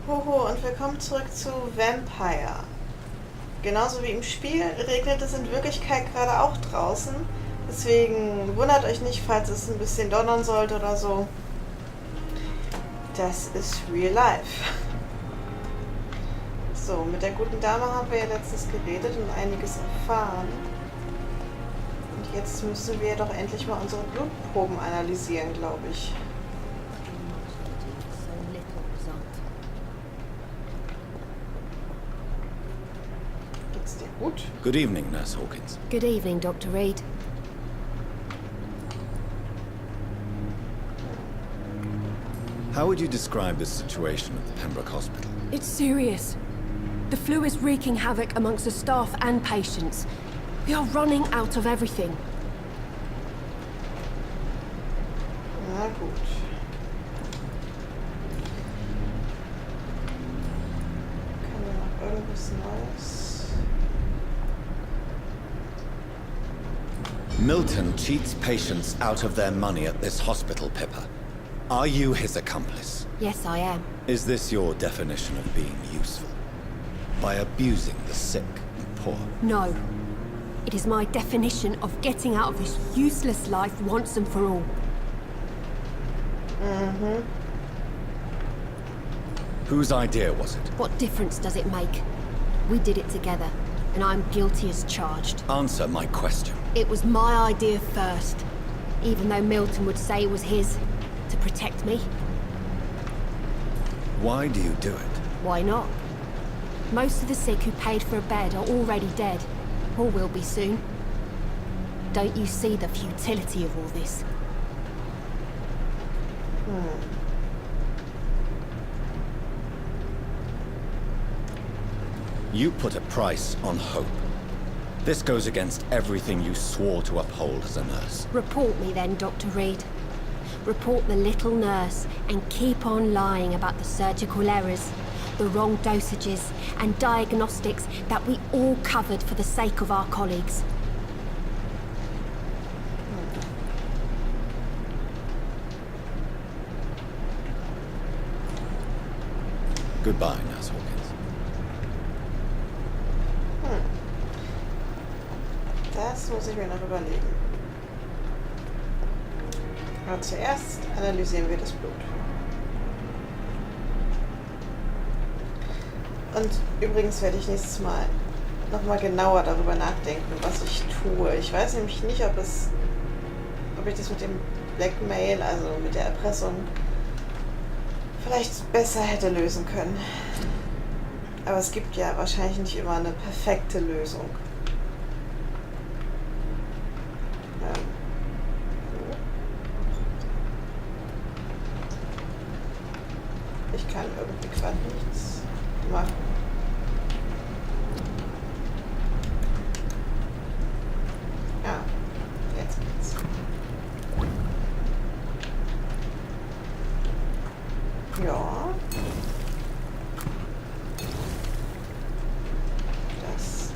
Hoho und willkommen zurück zu Vampyr. Genauso wie im Spiel regnet es in Wirklichkeit gerade auch draußen. Deswegen wundert euch nicht, falls es ein bisschen donnern sollte oder so. Das ist real life. So, mit der guten Dame haben wir ja letztens geredet und einiges erfahren. Und jetzt müssen wir doch endlich mal unsere Blutproben analysieren, glaube ich. Geht's dir gut? Good evening, Nurse Hawkins. Good evening, Dr. Reid. How would you describe the situation at the Pembroke Hospital? It's serious. The flu is wreaking havoc amongst the staff and patients. We are running out of everything. Na gut. Können wir noch irgendwas Neues? Milton cheats patients out of their money at this hospital, Pippa. Are you his accomplice? Yes, I am. Is this your definition of being useful? By abusing the sick and poor? No. It is my definition of getting out of this useless life once and for all. Whose idea was it? What difference does it make? We did it together, and I'm guilty as charged. Answer my question. It was my idea first, even though Milton would say it was his, to protect me. Why do you do it? Why not? Most of the sick who paid for a bed are already dead, or will be soon. Don't you see the futility of all this? You put a price on hope. This goes against everything you swore to uphold as a nurse. Report me then, Dr. Reid. Report the little nurse and keep on lying about the surgical errors, the wrong dosages and diagnostics that we all covered for the sake of our colleagues. Goodbye, Nurse Hawkins. Das muss ich mir noch überlegen. Aber zuerst analysieren wir das Blut. Und übrigens werde ich nächstes Mal nochmal genauer darüber nachdenken, was ich tue. Ich weiß nämlich nicht, ob ich das mit dem Blackmail, also mit der Erpressung, vielleicht besser hätte lösen können. Aber es gibt ja wahrscheinlich nicht immer eine perfekte Lösung. Ich kann irgendwie gerade nichts machen. Ja, jetzt geht's. Ja.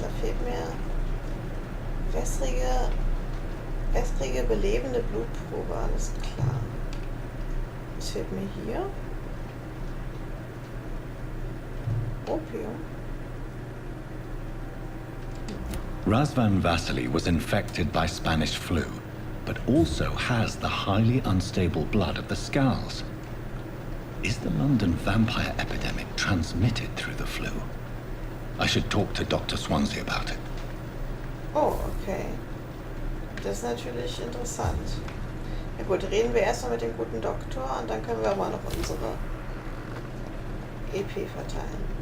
Da fehlt mir wässrige, belebende Blutprobe, alles klar. Was fehlt mir hier? Opium. Razvan Vasily was infected by Spanish flu, but also has the highly unstable blood of the Scowls. Is the London vampire epidemic transmitted through the flu? I should talk to Dr. Swansea about it. Oh, okay. Das ist natürlich interessant. Ja gut, reden wir erstmal mit dem guten Doktor und dann können wir mal noch unsere EP verteilen.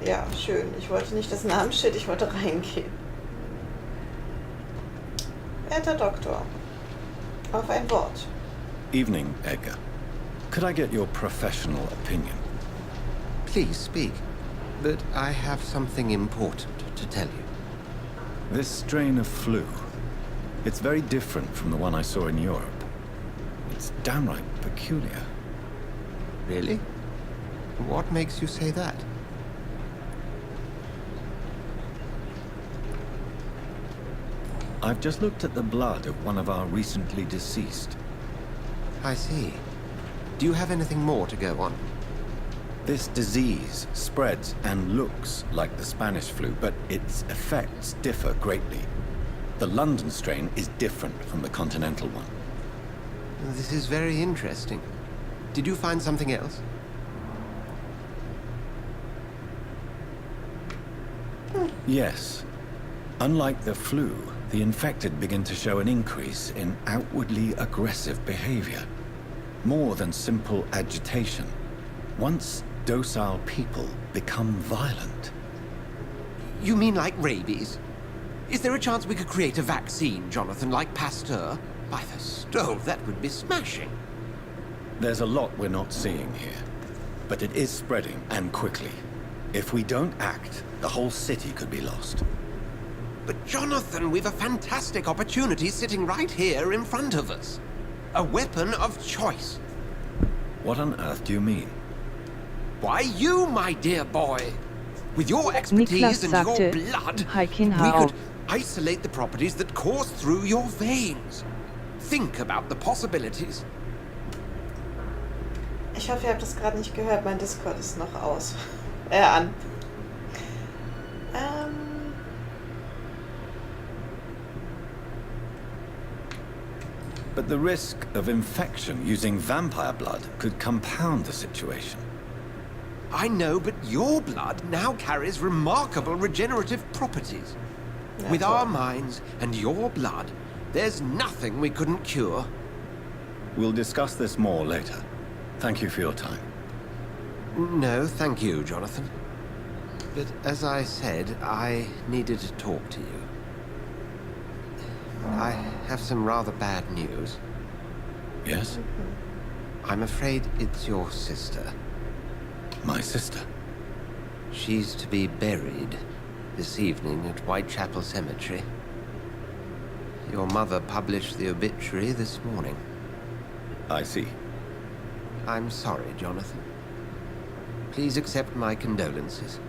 Ja, schön. Ich wollte nicht das Namensschild, ich wollte reingehen. Werter Doktor, auf ein Wort. Evening, Edgar. Could I get your professional opinion? Please speak, but I have something important to tell you. This strain of flu, it's very different from the one I saw in Europe. It's downright peculiar. Really? What makes you say that? I've just looked at the blood of one of our recently deceased. I see. Do you have anything more to go on? This disease spreads and looks like the Spanish flu, but its effects differ greatly. The London strain is different from the continental one. This is very interesting. Did you find something else? Yes. Unlike the flu, the infected begin to show an increase in outwardly aggressive behavior. More than simple agitation. Once docile people become violent. You mean like rabies? Is there a chance we could create a vaccine, Jonathan, like Pasteur? By the stove, that would be smashing. There's a lot we're not seeing here. But it is spreading, and quickly. If we don't act, the whole city could be lost. But Jonathan, we've a fantastic opportunity sitting right here in front of us. A weapon of choice. What on earth do you mean? Why, you, my dear boy. With your expertise and your blood, we could isolate the properties that course through your veins. Think about the possibilities. Ich hoffe, ihr habt das gerade nicht gehört. Mein Discord ist noch aus. An. But the risk of infection using vampire blood could compound the situation. I know, but your blood now carries remarkable regenerative properties. With our minds and your blood, there's nothing we couldn't cure. We'll discuss this more later. Thank you for your time. No, thank you, Jonathan. But as I said, I needed to talk to you. I have some rather bad news. Yes? I'm afraid it's your sister. My sister? She's to be buried this evening at Whitechapel Cemetery. Your mother published the obituary this morning. I see. I'm sorry, Jonathan. Please accept my condolences.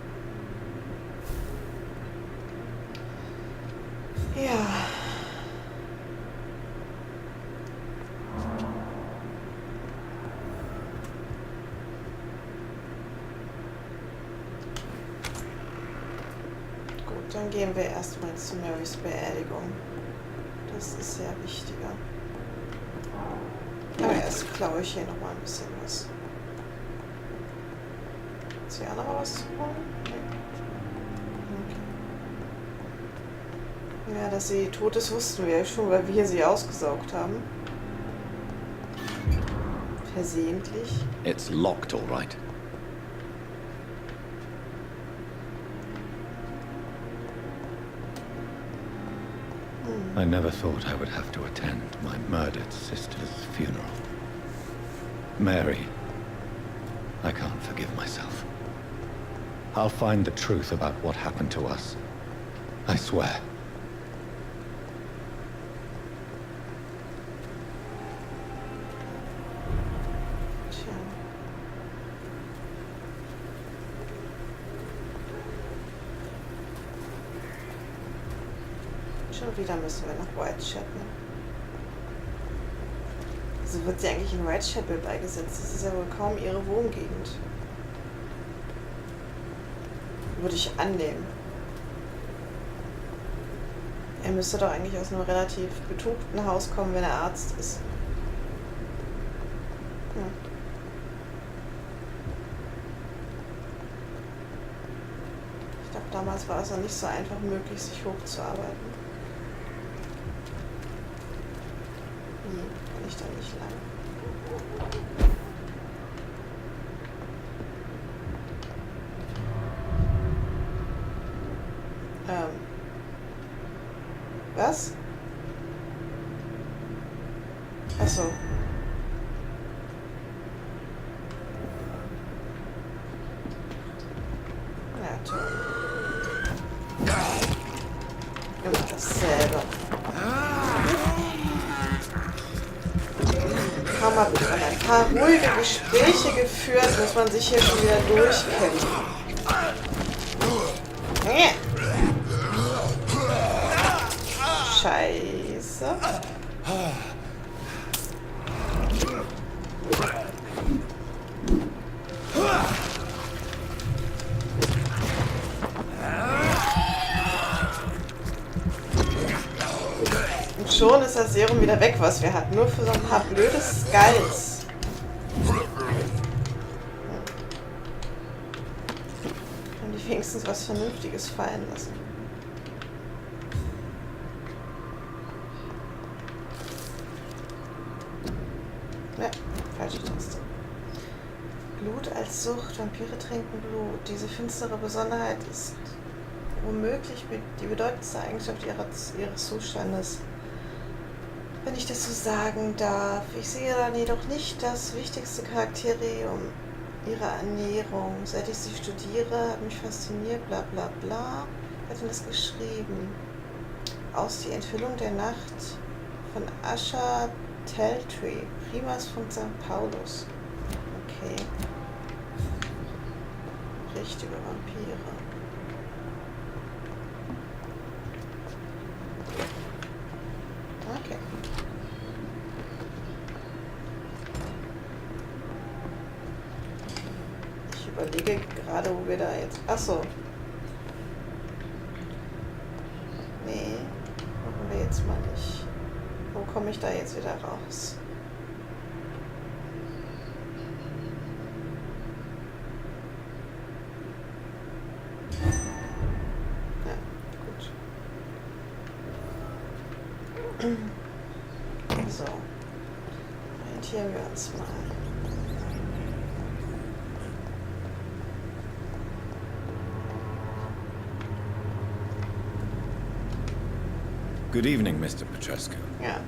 Ja. Gut, dann gehen wir erstmal zu Marys Beerdigung. Das ist sehr wichtiger. Aber erst klaue ich hier nochmal ein bisschen was. Ist hier auch noch was zu holen? Okay. Ja, dass sie tot ist, wussten wir ja schon, weil wir sie ausgesaugt haben. Versehentlich. It's locked, all right. I never thought I would have to attend my murdered sister's funeral. Mary, I can't forgive myself. I'll find the truth about what happened to us. I swear. Tja. Schon wieder müssen wir nach Whitechapel. Also wird sie eigentlich in Whitechapel beigesetzt? Das ist ja wohl kaum ihre Wohngegend. Würde ich annehmen. Er müsste doch eigentlich aus einem relativ betuchten Haus kommen, wenn er Arzt ist. Hm. Ich glaube, damals war es noch nicht so einfach möglich, sich hochzuarbeiten. Wie? Kann ich da nicht lang? Was? Achso. Ja, toll. Immer dasselbe. Haben wir wieder ein paar ruhige Gespräche geführt, muss man sich hier schon wieder durchkämpfen. Scheiße. Und schon ist das Serum wieder weg, was wir hatten. Nur für so ein paar blöde Skulls. Können die wenigstens was Vernünftiges fallen lassen. Ja, falsche Taste. Blut als Sucht. Vampire trinken Blut. Diese finstere Besonderheit ist womöglich die bedeutendste Eigenschaft ihres Zustandes. Wenn ich das so sagen darf. Ich sehe dann jedoch nicht das wichtigste Charakterium ihrer Ernährung. Seit ich sie studiere, hat mich fasziniert, bla bla bla. Wer hat denn das geschrieben? Aus Die Enthüllung der Nacht von Asher Teltree, Primas von St. Paulus. Okay. Richtige Vampire. Okay. Ich überlege gerade, wo wir da jetzt... Achso. Nee, machen wir jetzt mal nicht. Wo komme ich da jetzt wieder raus? Ja, gut. So. Orientieren wir uns mal. Good evening, Mr. Petrescu. Ja.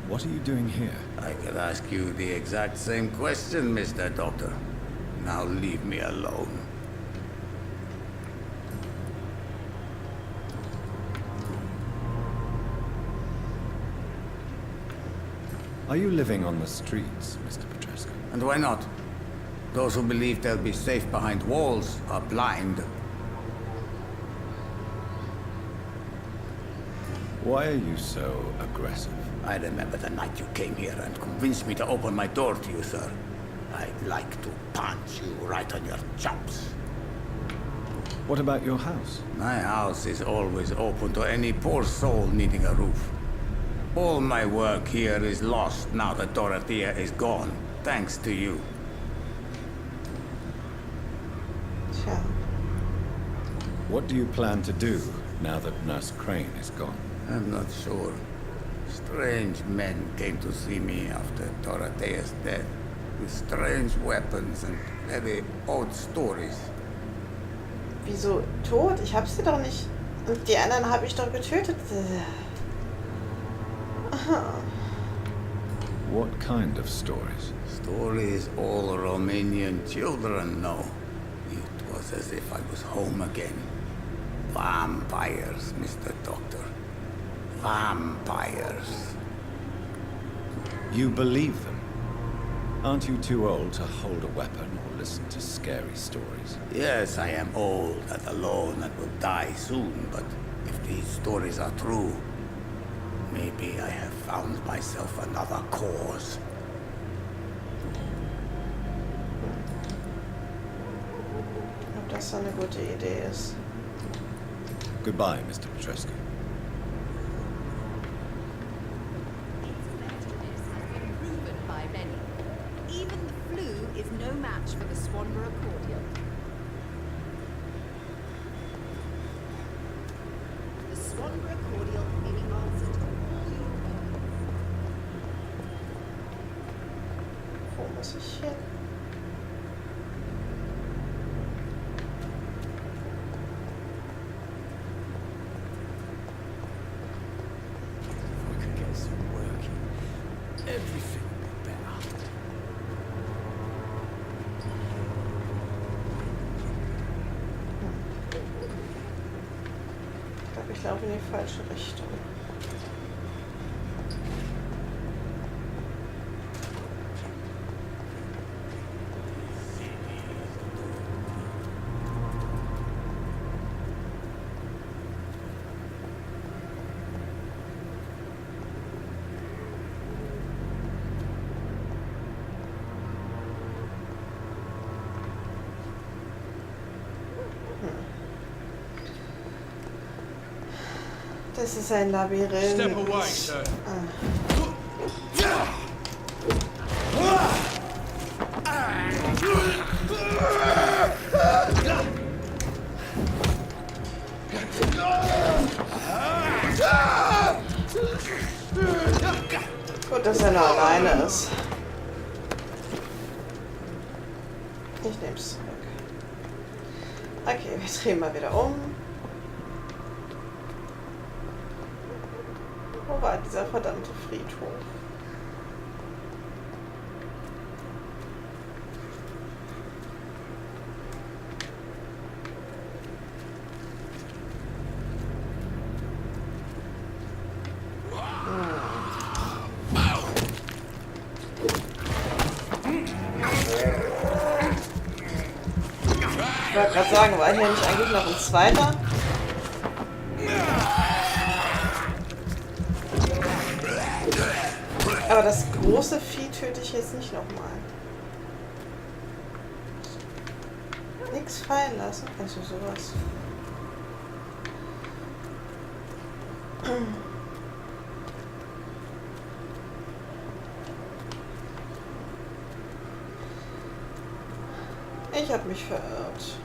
What are you doing here? I could ask you the exact same question, Mr. Doctor. Now leave me alone. Are you living on the streets, Mr. Petrescu? And why not? Those who believe they'll be safe behind walls are blind. Why are you so aggressive? I remember the night you came here and convinced me to open my door to you, sir. I'd like to punch you right on your chops. What about your house? My house is always open to any poor soul needing a roof. All my work here is lost now that Dorothea is gone, thanks to you. Tja. What do you plan to do now that Nurse Crane is gone? I'm not sure. Strange men came to see me after Dorothea's death, with strange weapons and very odd stories. Wieso tot? Ich hab sie doch nicht. Und die anderen habe ich doch getötet. What kind of stories? Stories all Romanian children know. It was as if I was home again. Vampires, Mr. Doctor. Vampires. You believe them? Aren't you too old to hold a weapon or listen to scary stories? Yes, I am old and alone and will die soon, but if these stories are true, maybe I have found myself another cause. Ob das so eine gute Idee ist. Goodbye, Mr. Petrescu. No match for the Swanborough cordial. The Swanborough cordial may be answered to all your problems. Wo muss ich hin? If we could get some work, everything would be better. Ich laufe in die falsche Richtung. Das ist ein Labyrinth. Step away, sir. Gut, dass er nur alleine ist. Ich nehme es zurück. Okay, wir drehen mal wieder um. Wo war dieser verdammte Friedhof? Ich wollte gerade sagen, war hier nicht eigentlich noch ein zweiter? Aber das große Vieh töte ich jetzt nicht nochmal. Nix fallen lassen, also sowas. Ich habe mich verirrt.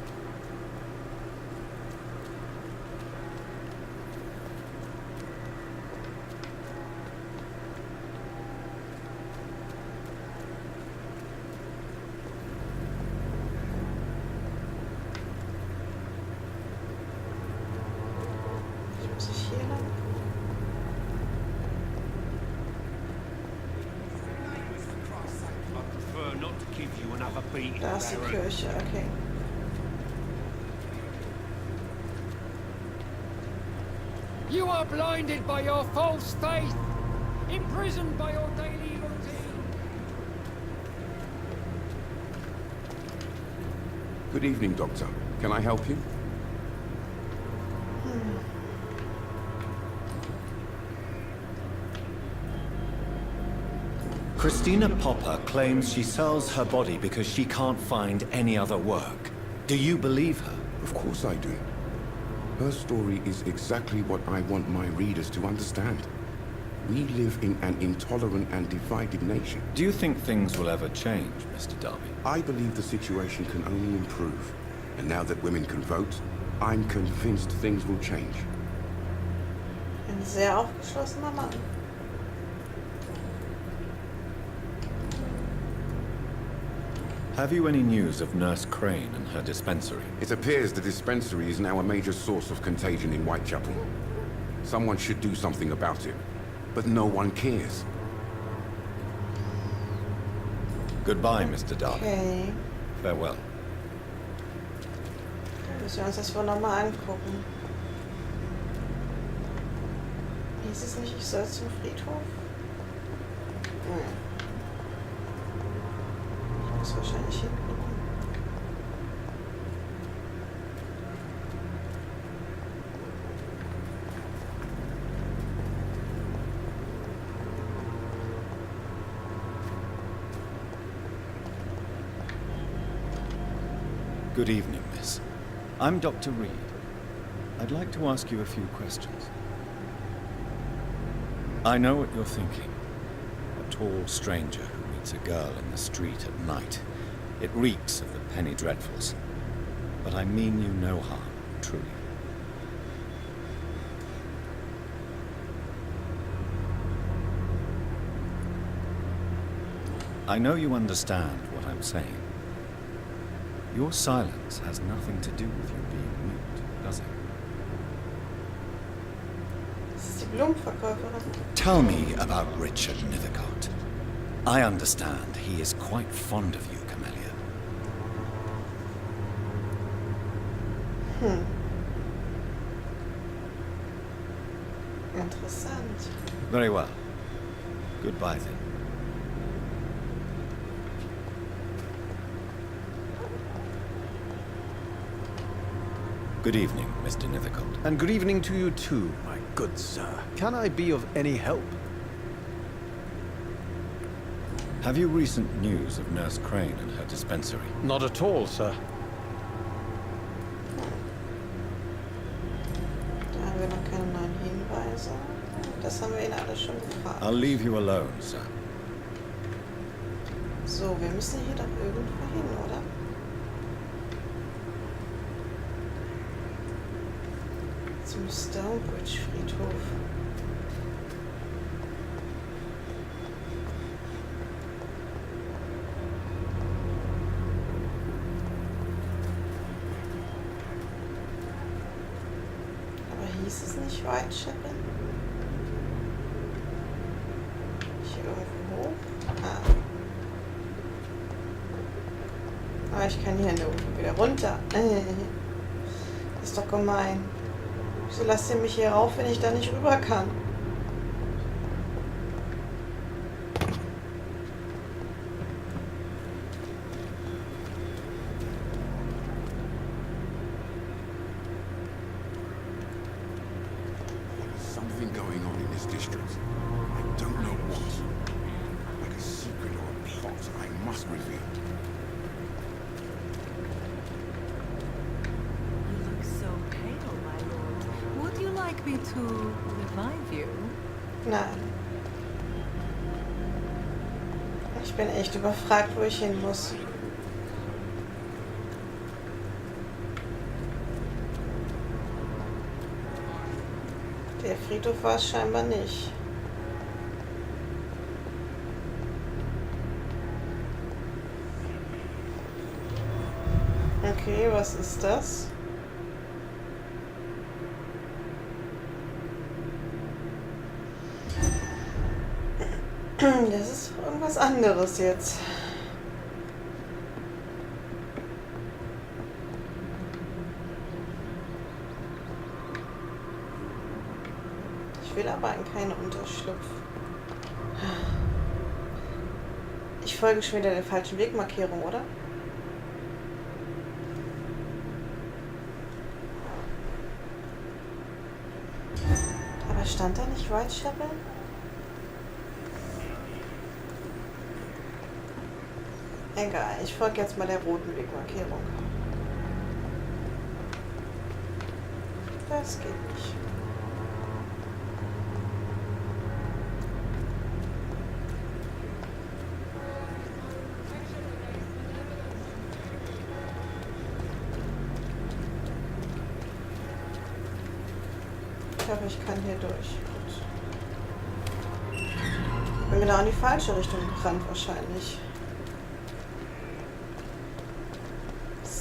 Muss ich hier lang? Da ist die Kirche, okay. You are blinded by your false faith, imprisoned by your daily routine. Good evening, Doctor. Can I help you? Christina Popper claims she sells her body because she can't find any other work. Do you believe her? Of course I do. Her story is exactly what I want my readers to understand. We live in an intolerant and divided nation. Do you think things will ever change, Mr. Darby? I believe the situation can only improve. And now that women can vote, I'm convinced things will change. Ein sehr aufgeschlossener Mann. Have you any news of Nurse Crane and her dispensary? It appears the dispensary is now a major source of contagion in Whitechapel. Someone should do something about it, but no one cares. Goodbye, Mr. Darby. Okay. Farewell. Dann müssen wir uns das wohl nochmal angucken. Hieß es nicht, ich soll zum Friedhof? Ich muss wahrscheinlich hinten rum. Good evening, miss. I'm Dr. Reid. I'd like to ask you a few questions. I know what you're thinking. A tall stranger who meets a girl in the street at night. It reeks of the penny dreadfuls. But I mean you no harm, truly. I know you understand what I'm saying. Your silence has nothing to do with you being mute, does it? Das ist die Blumenverkäuferin. Tell me about Richard Nethercott. I understand he is quite fond of you, Camellia. Interessant. Very well. Goodbye then. Good evening, Mr. Nethercott. And good evening to you too, my good sir. Can I be of any help? Have you recent news of Nurse Crane and her dispensary? Not at all, sir. Da haben wir noch keine neuen Hinweise. Hinweise. Das haben wir ihn alle schon gefragt. I'll leave you alone, sir. So, wir müssen hier doch irgendwo hin, oder? Zum Stonebridge-Friedhof. Aber hieß es nicht Whitechapel? Hier irgendwo hoch? Ah. Aber ich kann hier nur wieder runter. Das ist doch gemein. Wieso lasst ihr mich hier rauf, wenn ich da nicht rüber kann? Something going on in this district. I don't know what. Like a secret or a plot I must reveal. You look so pale, my lord. Would you like me to revive you? Nein. Ich bin echt überfragt, wo ich hin muss. Der Friedhof war es scheinbar nicht. Okay, was ist das? Das ist irgendwas anderes jetzt. Ich will aber in keine Unterschlupf. Ich folge schon wieder der falschen Wegmarkierung, oder? Aber stand da nicht Whitechapel? Egal, ich folge jetzt mal der roten Wegmarkierung. Das geht nicht. Ich hoffe, ich kann hier durch. Gut. Bin genau in die falsche Richtung gerannt wahrscheinlich.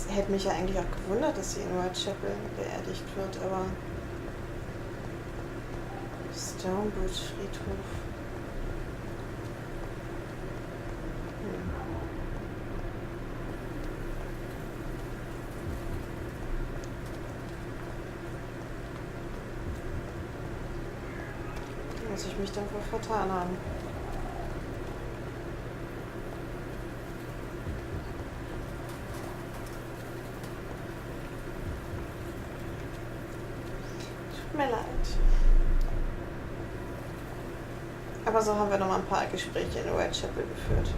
Hätte mich ja eigentlich auch gewundert, dass sie in Whitechapel beerdigt wird, aber Stonebridge Friedhof. Muss ich mich dann wohl vertan haben. Tut mir leid. Aber so haben wir noch mal ein paar Gespräche in Whitechapel geführt.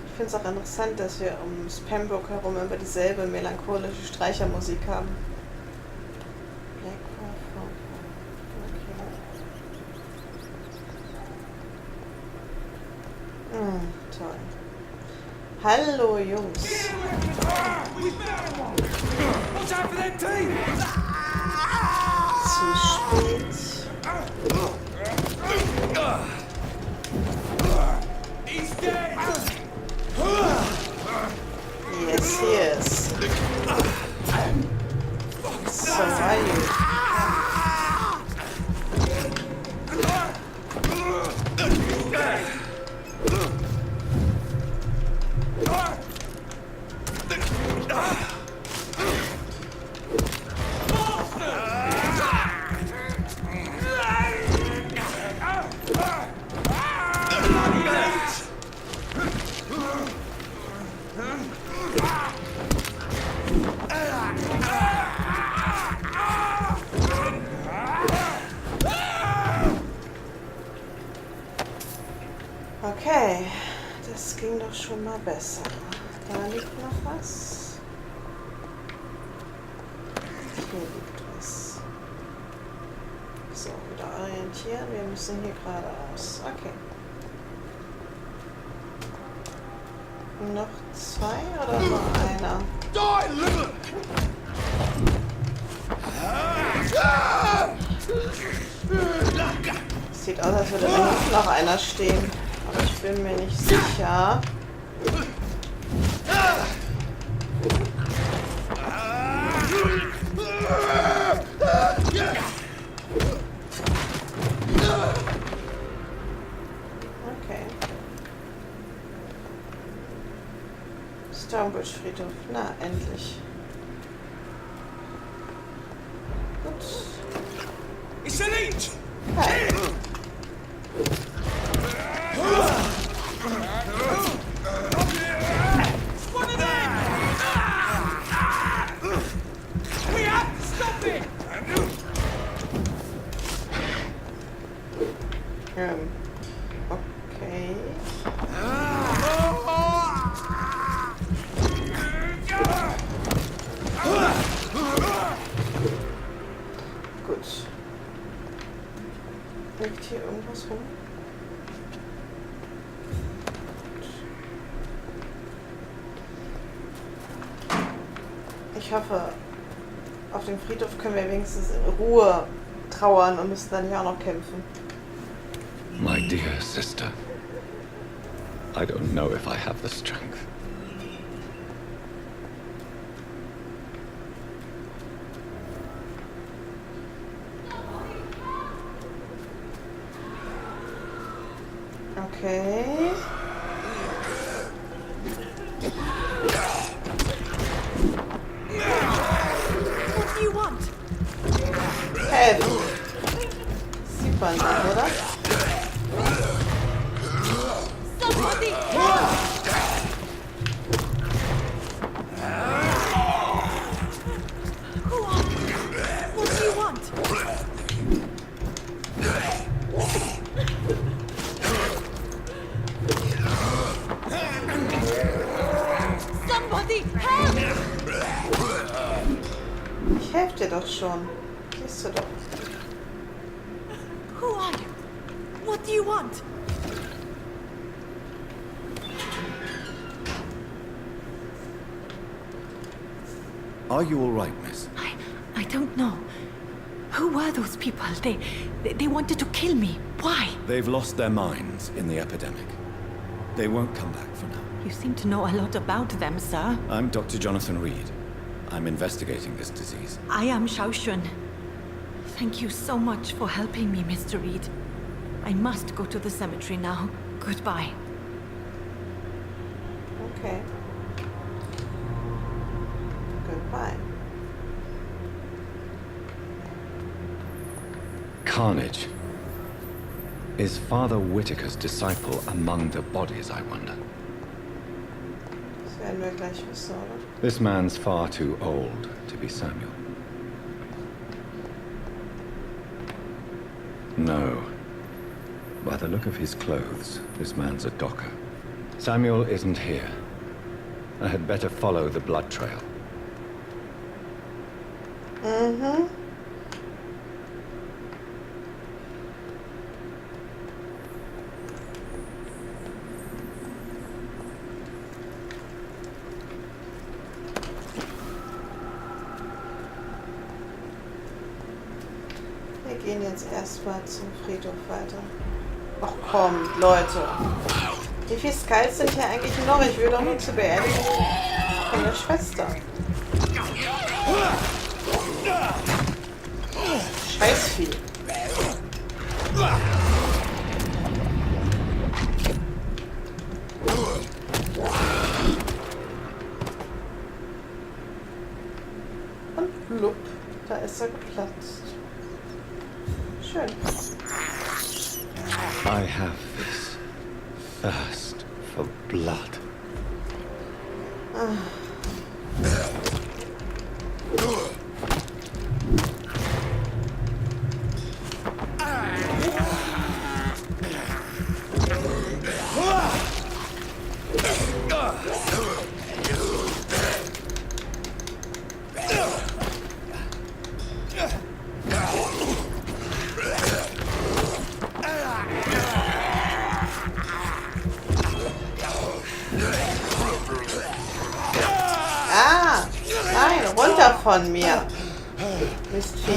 Ich finde es auch interessant, dass wir um Pembroke herum immer dieselbe melancholische Streichermusik haben. Toll. Hallo Jungs. Zu spät. Yes, yes. So are you. Okay, das ging doch schon mal besser. Da liegt noch was. Hier liegt was. So, wieder orientieren. Wir müssen hier geradeaus. Okay. Noch zwei oder nur einer? Sieht aus, als würde da hinten noch einer stehen. Aber ich bin mir nicht sicher. Okay. Stonebridge-Friedhof. Na, endlich. Gut. It's an each! Hi. One of them! We have to stop it! Okay. Gut. Liegt hier irgendwas rum? Ich hoffe, auf dem Friedhof können wir wenigstens in Ruhe trauern und müssen dann hier auch noch kämpfen. My dear sister, I don't know if I have the strength. Okay. What do you want? Helfen. Sieht man nicht, oder? Somebody! Who are you? What do you want? Somebody help! Ich helfe dir doch schon. Siehst du doch. Who are you? What do you want? Are you all right, miss? I don't know. Who were those people? They wanted to kill me. Why? They've lost their minds in the epidemic. They won't come back for now. You seem to know a lot about them, sir. I'm Dr. Jonathan Reid. I'm investigating this disease. I am Seuche. Thank you so much for helping me, Mr. Reid. I must go to the cemetery now. Goodbye. Okay. Goodbye. Carnage. Is Father Whitaker's disciple among the bodies, I wonder? Das werden wir gleich wissen, oder? This man's far too old to be Samuel. No. By the look of his clothes, this man's a docker. Samuel isn't here. I had better follow the blood trail. Mhm. Wir gehen jetzt erstmal zum Friedhof weiter. Ach komm, Leute. Wie viel Skulls sind hier eigentlich noch? Ich will doch nur zur Beerdigung von der Schwester. Scheißvieh. Und blub, da ist er geplatzt. Schön. I have this thirst for blood. Ah! Nein, runter von mir! Mistvieh.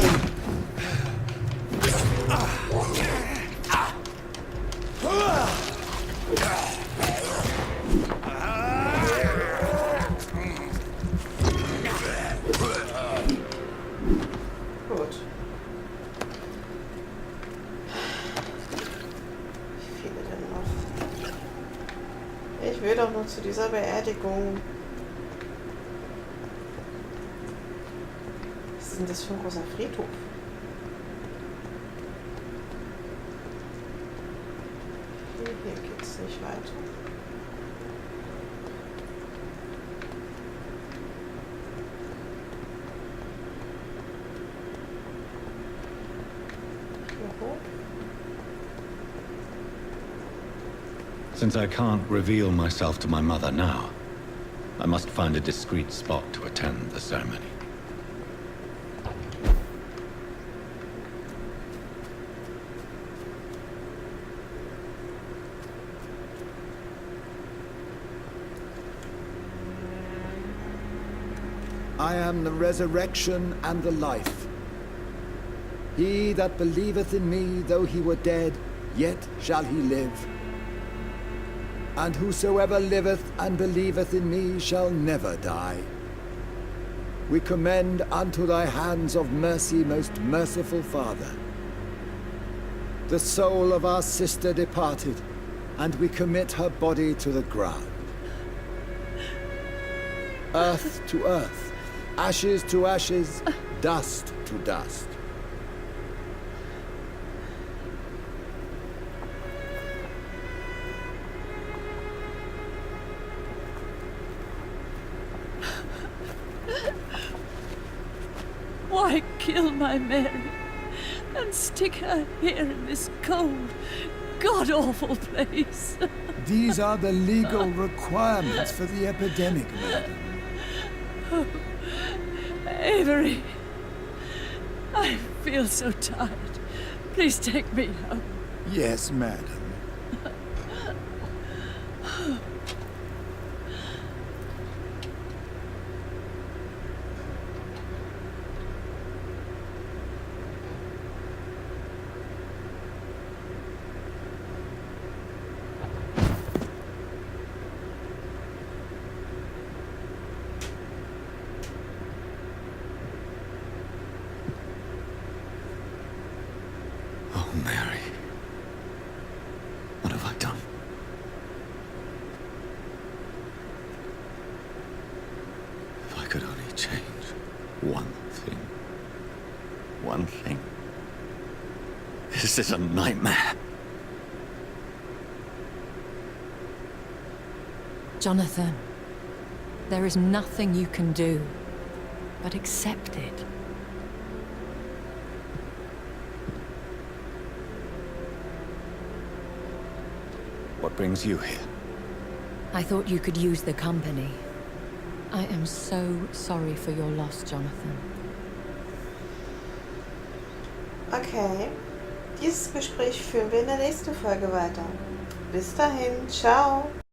Gut. Wie viele denn noch? Ich will doch nur zu dieser Beerdigung. Was ist denn das für ein großer Friedhof? Hier geht's nicht weiter. Since I can't reveal myself to my mother now, I must find a discreet spot to attend the ceremony. I am the resurrection and the life. He that believeth in me, though he were dead, yet shall he live. And whosoever liveth and believeth in me shall never die. We commend unto thy hands of mercy, most merciful Father, the soul of our sister departed, and we commit her body to the ground. Earth to earth, ashes to ashes, dust to dust. Why kill my Mary and stick her here in this cold, god-awful place? These are the legal requirements for the epidemic, madam. Oh, Avery, I feel so tired. Please take me home. Yes, madam. Oh, Mary. What have I done? If I could only change one thing. One thing. This is a nightmare. Jonathan, there is nothing you can do but accept it. What brings you here? I thought you could use the company. I am so sorry for your loss, Jonathan. Okay. Dieses Gespräch führen wir in der nächsten Folge weiter. Bis dahin, ciao!